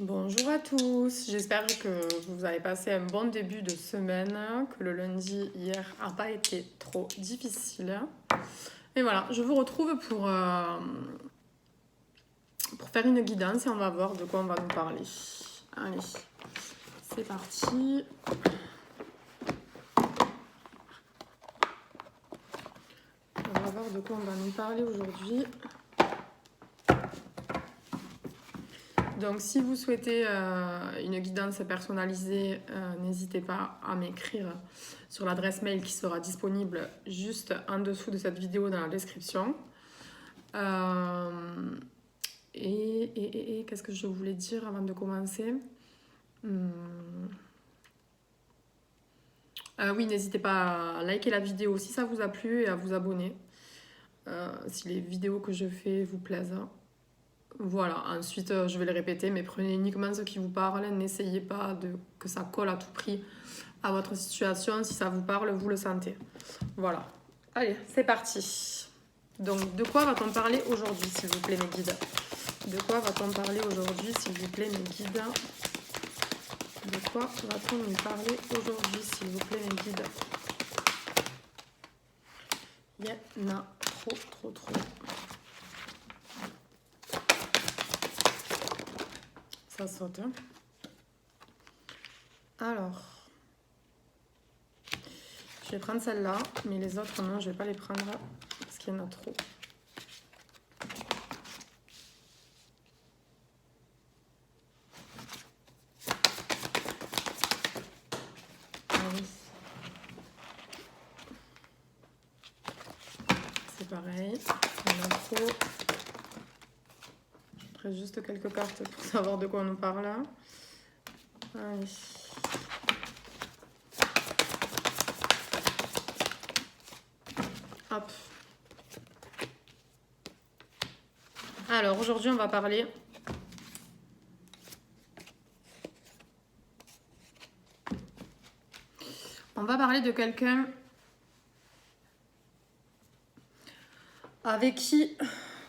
Bonjour à tous, j'espère que vous avez passé un bon début de semaine, que le lundi hier n'a pas été trop difficile. Et voilà, je vous retrouve pour faire une guidance et on va voir de quoi on va nous parler. Allez, c'est parti. On va voir de quoi on va nous parler aujourd'hui. Donc si vous souhaitez une guidance personnalisée, n'hésitez pas à m'écrire sur l'adresse mail qui sera disponible juste en dessous de cette vidéo dans la description. Et qu'est-ce que je voulais dire avant de commencer? Oui, n'hésitez pas à liker la vidéo si ça vous a plu et à vous abonner si les vidéos que je fais vous plaisent. Voilà, ensuite je vais le répéter, mais prenez uniquement ce qui vous parle, n'essayez pas que ça colle à tout prix à votre situation, si ça vous parle, vous le sentez. Voilà, allez, c'est parti. Donc, de quoi va-t-on parler aujourd'hui, s'il vous plaît, mes guides? De quoi va-t-on parler aujourd'hui, s'il vous plaît, mes guides? De quoi va-t-on nous parler aujourd'hui, s'il vous plaît, mes guides? Il y en a trop. Ça saute. Hein. Alors, je vais prendre celle-là, mais les autres, non, je vais pas les prendre parce qu'il y en a trop. Allez. C'est pareil, il y en a trop. Je prends juste quelques cartes pour savoir de quoi on nous parle là. Allez. Hop. Alors aujourd'hui on va parler de quelqu'un avec qui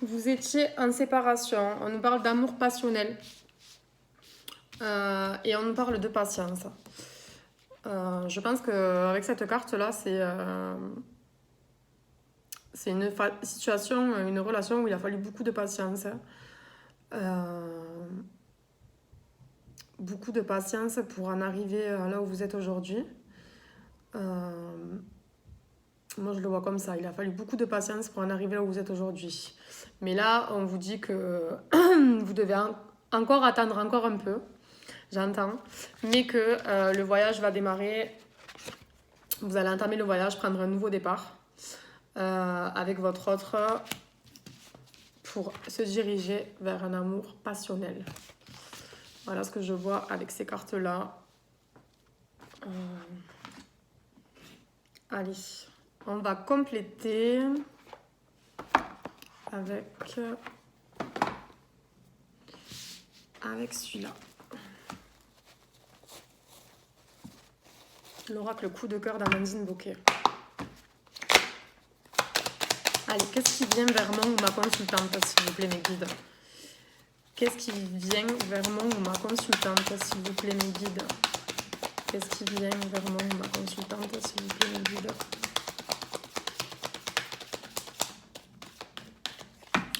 vous étiez en séparation. On nous parle d'amour passionnel et on nous parle de patience. Je pense qu'avec cette carte là c'est une situation, une relation où il a fallu beaucoup de patience. Beaucoup de patience pour en arriver là où vous êtes aujourd'hui. Moi, je le vois comme ça. Il a fallu beaucoup de patience pour en arriver là où vous êtes aujourd'hui. Mais là, on vous dit que vous devez encore attendre encore un peu. J'entends. Mais que le voyage va démarrer. Vous allez entamer le voyage, prendre un nouveau départ avec votre autre pour se diriger vers un amour passionnel. Voilà ce que je vois avec ces cartes-là. Allez, on va compléter avec celui-là. L'oracle coup de cœur d'Amandine Bocquet. Allez, qu'est-ce qui vient vers mon ou ma consultante, s'il vous plaît, mes guides? Qu'est-ce qui vient vers mon ou ma consultante, s'il vous plaît, mes guides? Qu'est-ce qui vient vers mon ou ma consultante, s'il vous plaît, mes guides?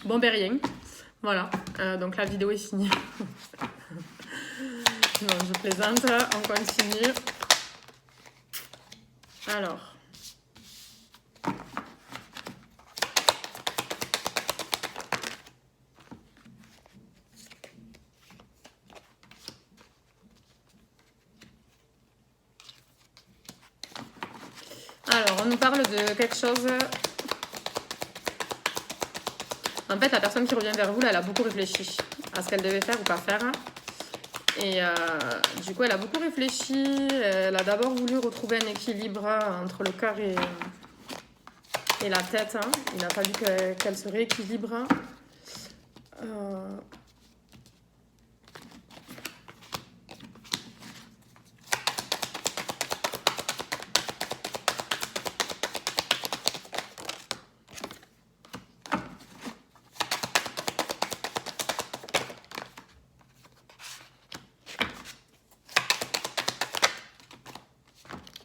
Bon, ben rien. Voilà, donc la vidéo est finie. Non, je plaisante, on continue. Alors. Alors, on nous parle de quelque chose. En fait, la personne qui revient vers vous, là, elle a beaucoup réfléchi à ce qu'elle devait faire ou pas faire. Et du coup, elle a beaucoup réfléchi. Elle a d'abord voulu retrouver un équilibre entre le cœur et la tête. Il a fallu qu'elle se rééquilibre.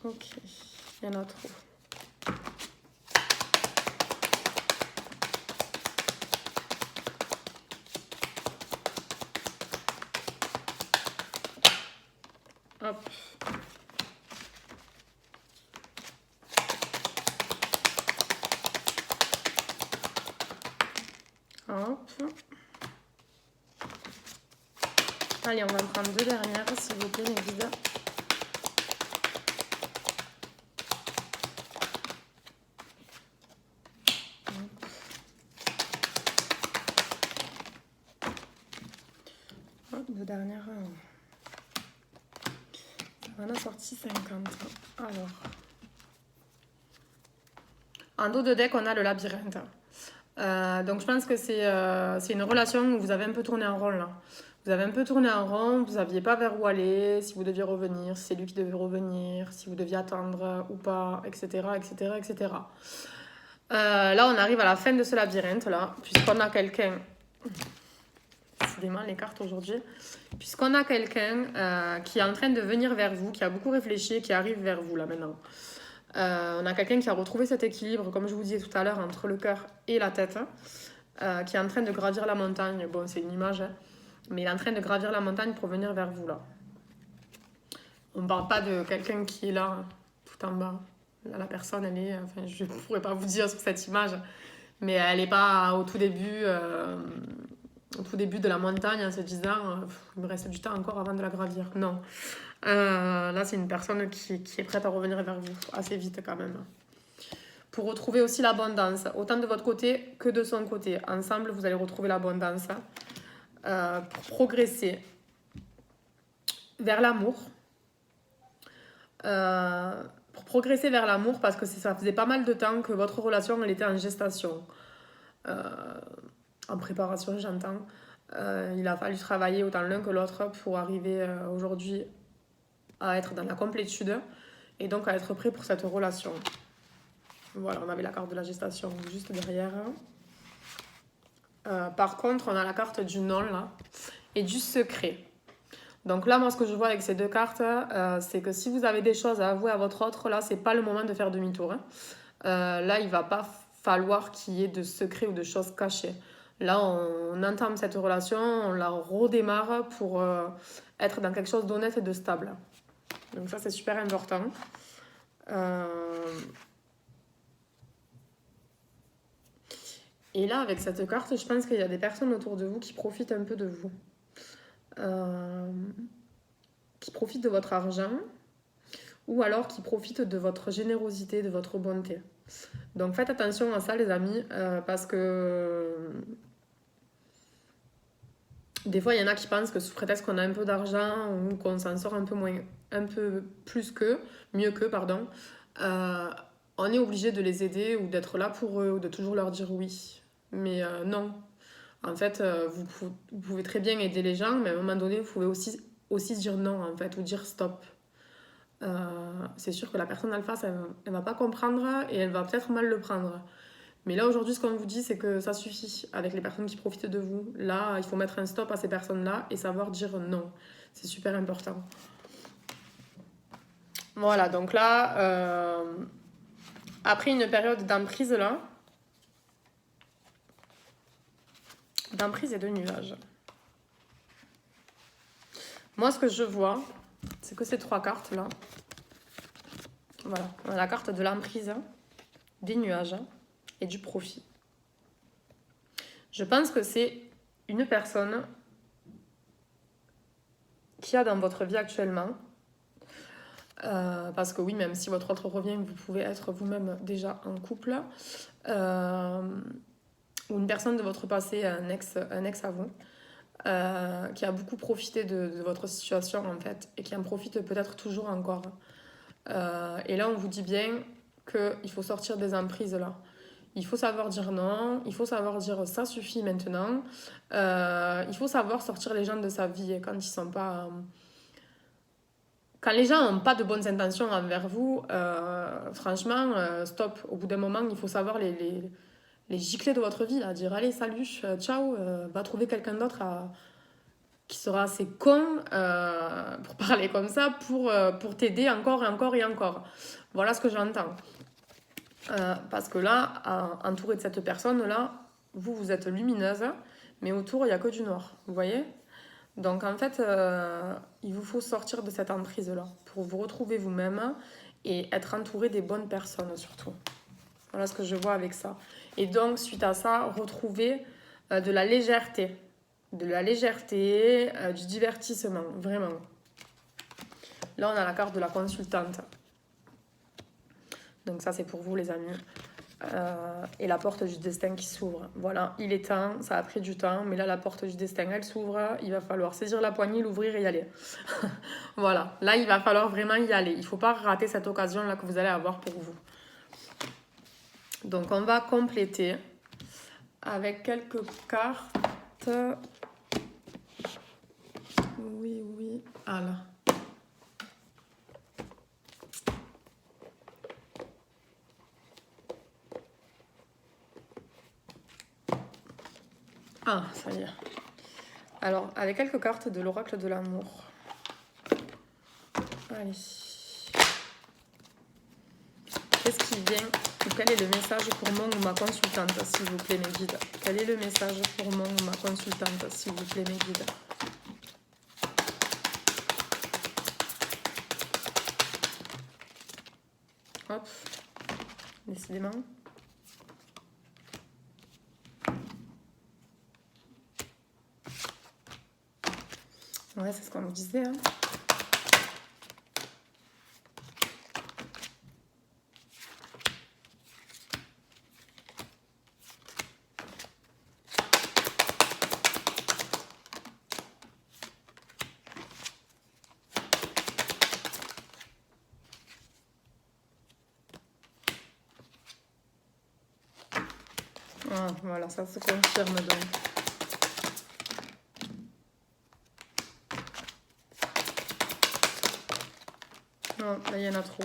Ok, il y en a trop. Hop. Hop. Allez, on va en prendre 2 dernières, s'il vous plaît, les guides. Hop, 2 dernières. Ça en a sorti 50. Alors. En dos de deck, on a le labyrinthe. Donc je pense que c'est une relation où vous avez un peu tourné en rond là. Vous avez un peu tourné en rond, vous n'aviez pas vers où aller, si vous deviez revenir, si c'est lui qui devait revenir, si vous deviez attendre ou pas, etc. etc., etc. Là, on arrive à la fin de ce labyrinthe là, puisqu'on a quelqu'un... Décidément, les cartes aujourd'hui. Puisqu'on a quelqu'un qui est en train de venir vers vous, qui a beaucoup réfléchi, qui arrive vers vous là maintenant. On a quelqu'un qui a retrouvé cet équilibre, comme je vous disais tout à l'heure, entre le cœur et la tête, qui est en train de gravir la montagne. Bon, c'est une image, hein, mais il est en train de gravir la montagne pour venir vers vous, là. On ne parle pas de quelqu'un qui est là, tout en bas. Là, la personne, elle est... Enfin, je ne pourrais pas vous dire sur cette image, mais elle n'est pas au tout début de la montagne en se disant il me reste du temps encore avant de la gravir. Non. Là, c'est une personne qui est prête à revenir vers vous assez vite quand même. Pour retrouver aussi l'abondance, autant de votre côté que de son côté. Ensemble, vous allez retrouver l'abondance pour progresser vers l'amour. Pour progresser vers l'amour, parce que ça faisait pas mal de temps que votre relation elle était en gestation. En préparation, j'entends. Il a fallu travailler autant l'un que l'autre pour arriver aujourd'hui à être dans la complétude et donc à être prêt pour cette relation. Voilà, on avait la carte de la gestation juste derrière. Par contre, on a la carte du non là et du secret. Donc là, moi, ce que je vois avec ces 2 cartes, c'est que si vous avez des choses à avouer à votre autre, là, c'est pas le moment de faire demi-tour. Hein. Là, il va pas falloir qu'il y ait de secrets ou de choses cachées. Là, on entame cette relation, on la redémarre pour être dans quelque chose d'honnête et de stable. Donc ça, c'est super important. Et là, avec cette carte, je pense qu'il y a des personnes autour de vous qui profitent un peu de vous. Qui profitent de votre argent ou alors qui profitent de votre générosité, de votre bonté. Donc faites attention à ça, les amis, parce que des fois, il y en a qui pensent que sous prétexte qu'on a un peu d'argent ou qu'on s'en sort un peu plus que, mieux que, pardon, on est obligé de les aider ou d'être là pour eux ou de toujours leur dire oui. Mais non. En fait, vous pouvez très bien aider les gens, mais à un moment donné, vous pouvez aussi dire non, en fait, ou dire stop. C'est sûr que la personne en face, elle va pas comprendre et elle va peut-être mal le prendre. Mais là, aujourd'hui, ce qu'on vous dit, c'est que ça suffit avec les personnes qui profitent de vous. Là, il faut mettre un stop à ces personnes-là et savoir dire non. C'est super important. Voilà, donc là, après une période d'emprise, là, d'emprise et de nuages. Moi, ce que je vois, c'est que ces 3 cartes-là, voilà, on a la carte de l'emprise, des nuages et du profit. Je pense que c'est une personne qui a dans votre vie actuellement, parce que oui, même si votre autre revient, vous pouvez être vous-même déjà en couple, ou une personne de votre passé, un ex à vous, qui a beaucoup profité de votre situation en fait, et qui en profite peut-être toujours encore. Et là, on vous dit bien qu'il faut sortir des emprises là. Il faut savoir dire non, il faut savoir dire ça suffit maintenant. Il faut savoir sortir les gens de sa vie quand ils sont pas... Quand les gens n'ont pas de bonnes intentions envers vous, franchement, stop. Au bout d'un moment, il faut savoir les gicler de votre vie, là, dire allez, salut, ciao, va trouver quelqu'un d'autre qui sera assez con, pour parler comme ça, pour t'aider encore et encore et encore. Voilà ce que j'entends. Parce que là, entouré de cette personne-là, vous êtes lumineuse, mais autour, il n'y a que du noir. Vous voyez? Donc en fait, il vous faut sortir de cette emprise-là pour vous retrouver vous-même et être entouré des bonnes personnes surtout. Voilà ce que je vois avec ça. Et donc, suite à ça, retrouver de la légèreté. De la légèreté, du divertissement, vraiment. Là, on a la carte de la consultante. Donc ça, c'est pour vous, les amis. Et la porte du destin qui s'ouvre. Voilà, il est temps, ça a pris du temps, mais là, la porte du destin, elle s'ouvre. Il va falloir saisir la poignée, l'ouvrir et y aller. Voilà, là, il va falloir vraiment y aller. Il ne faut pas rater cette occasion-là que vous allez avoir pour vous. Donc, on va compléter avec quelques cartes. Oui. Ah là. Ah, ça y est. Alors, avec quelques cartes de l'oracle de l'amour. Allez. Qu'est-ce qui vient? Quel est le message pour mon ou ma consultante, s'il vous plaît, mes guides? Quel est le message pour mon ou ma consultante, s'il vous plaît, mes guides? Hop. Décidément. Ouais, c'est ce qu'on nous disait, hein. Ah, voilà, ça se confirme donc. Non, là, il y en a trop.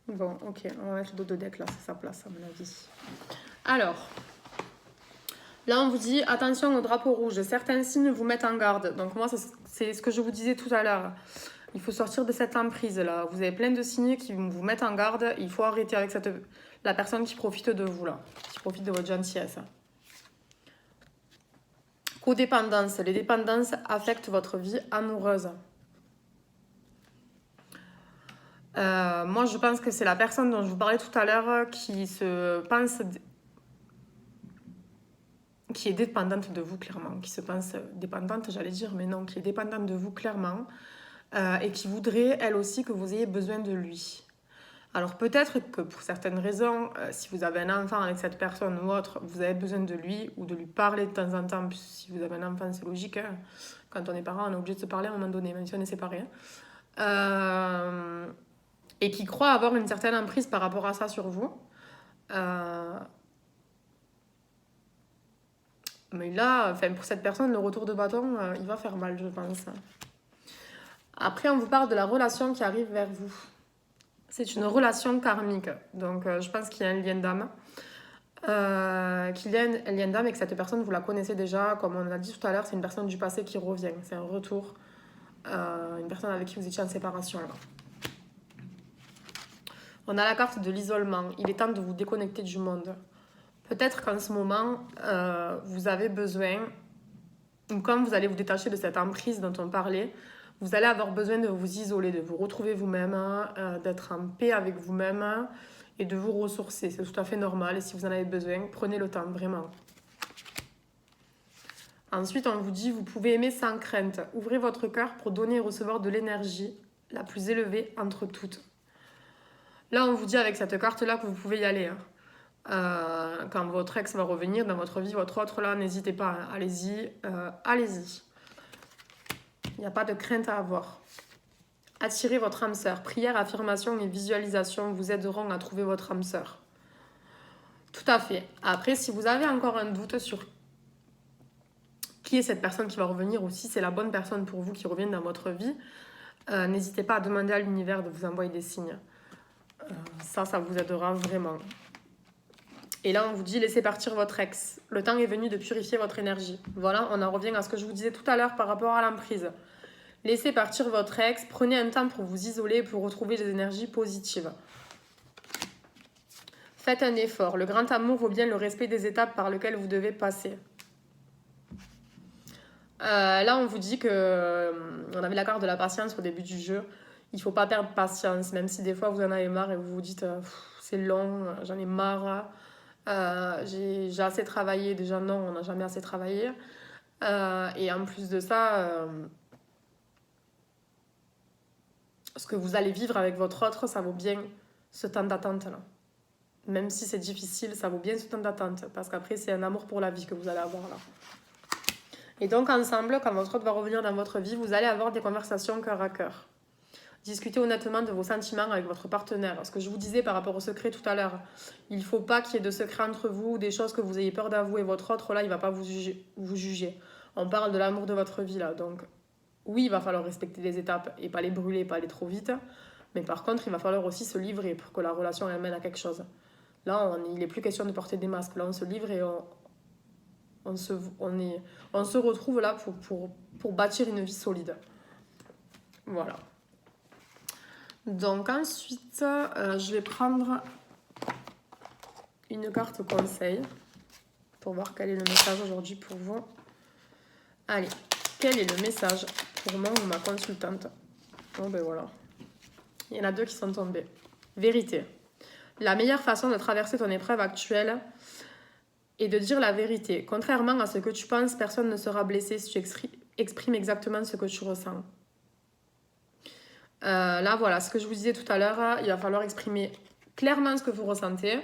Bon, ok, on va mettre le dos de deck là, c'est sa place à mon avis. Alors, là on vous dit attention au drapeau rouge, certains signes vous mettent en garde. Donc moi c'est ce que je vous disais tout à l'heure. Il faut sortir de cette emprise là. Vous avez plein de signes qui vous mettent en garde. Il faut arrêter avec la personne qui profite de vous là, qui profite de votre gentillesse. Codépendance, les dépendances affectent votre vie amoureuse. Moi, je pense que c'est la personne dont je vous parlais tout à l'heure qui se pense... qui est dépendante de vous, clairement. Qui se pense dépendante, j'allais dire, mais non, qui est dépendante de vous, clairement. Et qui voudrait, elle aussi, que vous ayez besoin de lui. Alors, peut-être que pour certaines raisons, si vous avez un enfant avec cette personne ou autre, vous avez besoin de lui ou de lui parler de temps en temps. Puis si vous avez un enfant, c'est logique. Hein. Quand on est parent, on est obligé de se parler à un moment donné, même si on est séparés. Et qui croit avoir une certaine emprise par rapport à ça sur vous. Mais là, pour cette personne, le retour de bâton, il va faire mal, je pense. Après, on vous parle de la relation qui arrive vers vous. C'est une relation karmique. Donc, je pense qu'il y a un lien d'âme. Qu'il y a un lien d'âme et que cette personne, vous la connaissez déjà. Comme on l'a dit tout à l'heure, c'est une personne du passé qui revient. C'est un retour. Une personne avec qui vous étiez en séparation. Là. On a la carte de l'isolement. Il est temps de vous déconnecter du monde. Peut-être qu'en ce moment, vous avez besoin, ou quand vous allez vous détacher de cette emprise dont on parlait, vous allez avoir besoin de vous isoler, de vous retrouver vous-même, d'être en paix avec vous-même et de vous ressourcer. C'est tout à fait normal et si vous en avez besoin, prenez le temps, vraiment. Ensuite, on vous dit, vous pouvez aimer sans crainte. Ouvrez votre cœur pour donner et recevoir de l'énergie la plus élevée entre toutes. Là, on vous dit avec cette carte-là que vous pouvez y aller. Quand votre ex va revenir dans votre vie, votre autre, là, n'hésitez pas. Hein. Allez-y, allez-y. Il n'y a pas de crainte à avoir. Attirez votre âme sœur. Prière, affirmation et visualisation vous aideront à trouver votre âme sœur. Tout à fait. Après, si vous avez encore un doute sur qui est cette personne qui va revenir, ou si c'est la bonne personne pour vous qui revient dans votre vie, n'hésitez pas à demander à l'univers de vous envoyer des signes. Ça vous aidera vraiment. Et là, on vous dit, laissez partir votre ex. Le temps est venu de purifier votre énergie. Voilà, on en revient à ce que je vous disais tout à l'heure par rapport à l'emprise. Laissez partir votre ex, prenez un temps pour vous isoler, pour retrouver des énergies positives. Faites un effort. Le grand amour vaut bien le respect des étapes par lesquelles vous devez passer. Là, on vous dit que on avait la carte de la patience au début du jeu. Il ne faut pas perdre patience, même si des fois vous en avez marre et vous vous dites c'est long, j'en ai marre, j'ai assez travaillé. Déjà, non, on n'a jamais assez travaillé. Et en plus de ça, ce que vous allez vivre avec votre autre, ça vaut bien ce temps d'attente-là. Même si c'est difficile, ça vaut bien ce temps d'attente. Parce qu'après, c'est un amour pour la vie que vous allez avoir là. Et donc, ensemble, quand votre autre va revenir dans votre vie, vous allez avoir des conversations cœur à cœur. Discutez honnêtement de vos sentiments avec votre partenaire. Ce que je vous disais par rapport au secret tout à l'heure. Il ne faut pas qu'il y ait de secrets entre vous, des choses que vous ayez peur d'avouer. Votre autre, là, il ne va pas vous juger. On parle de l'amour de votre vie, là. Donc, oui, il va falloir respecter les étapes et pas les brûler, pas aller trop vite. Mais par contre, il va falloir aussi se livrer pour que la relation elle mène à quelque chose. Là, il n'est plus question de porter des masques. Là, on se livre et on se retrouve là pour bâtir une vie solide. Voilà. Donc ensuite, je vais prendre une carte conseil pour voir quel est le message aujourd'hui pour vous. Allez, quel est le message pour moi ou ma consultante? Bon ben voilà. Il y en a deux qui sont tombés. Vérité. La meilleure façon de traverser ton épreuve actuelle est de dire la vérité. Contrairement à ce que tu penses, personne ne sera blessé si tu exprimes exactement ce que tu ressens. Là, voilà, ce que je vous disais tout à l'heure, il va falloir exprimer clairement ce que vous ressentez.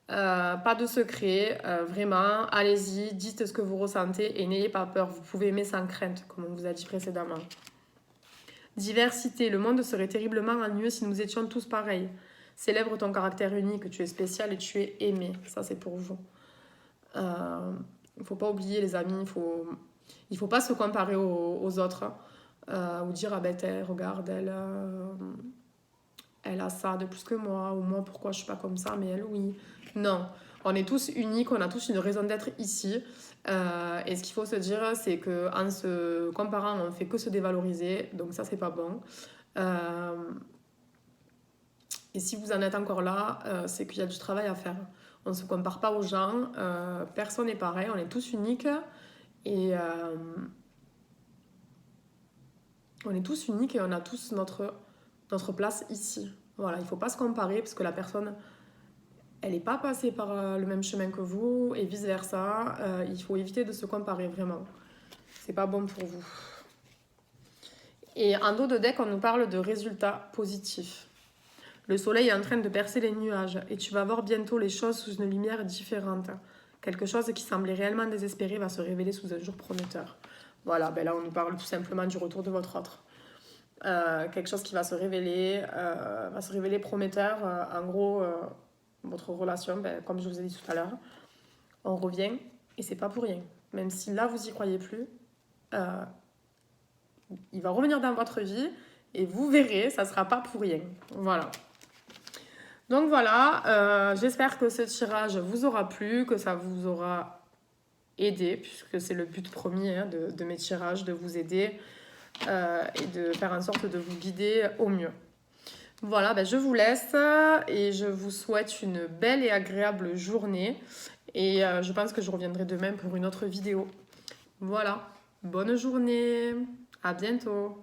Pas de secret, vraiment, allez-y, dites ce que vous ressentez et n'ayez pas peur. Vous pouvez aimer sans crainte, comme on vous a dit précédemment. Diversité, le monde serait terriblement ennuyeux si nous étions tous pareils. Célèbre ton caractère unique, tu es spécial et tu es aimé. Ça, c'est pour vous. Il ne faut pas oublier, les amis, il faut pas se comparer aux autres. Ou dire, ah ben, regarde, elle a ça de plus que moi, ou moi, pourquoi je suis pas comme ça, mais elle, oui. Non, on est tous uniques, on a tous une raison d'être ici. Et ce qu'il faut se dire, c'est qu'en se comparant, on ne fait que se dévaloriser, donc ça, c'est pas bon. Et si vous en êtes encore là, c'est qu'il y a du travail à faire. On ne se compare pas aux gens, personne n'est pareil, on est tous uniques. Et on est tous uniques et on a tous notre place ici. Voilà, il ne faut pas se comparer parce que la personne, elle n'est pas passée par le même chemin que vous et vice-versa. Il faut éviter de se comparer, vraiment. C'est pas bon pour vous. Et en dos de deck, on nous parle de résultats positifs. Le soleil est en train de percer les nuages et tu vas voir bientôt les choses sous une lumière différente. Quelque chose qui semblait réellement désespéré va se révéler sous un jour prometteur. Voilà, ben là on nous parle tout simplement du retour de votre autre. Quelque chose qui va se révéler prometteur. En gros, votre relation, ben, comme je vous ai dit tout à l'heure, on revient et c'est pas pour rien. Même si là vous y croyez plus, il va revenir dans votre vie et vous verrez, ça sera pas pour rien. Voilà. Donc voilà, j'espère que ce tirage vous aura plu, que ça vous aura aidé, puisque c'est le but premier de mes tirages, de vous aider et de faire en sorte de vous guider au mieux. Voilà, ben je vous laisse et je vous souhaite une belle et agréable journée. Et je pense que je reviendrai demain pour une autre vidéo. Voilà, bonne journée, à bientôt.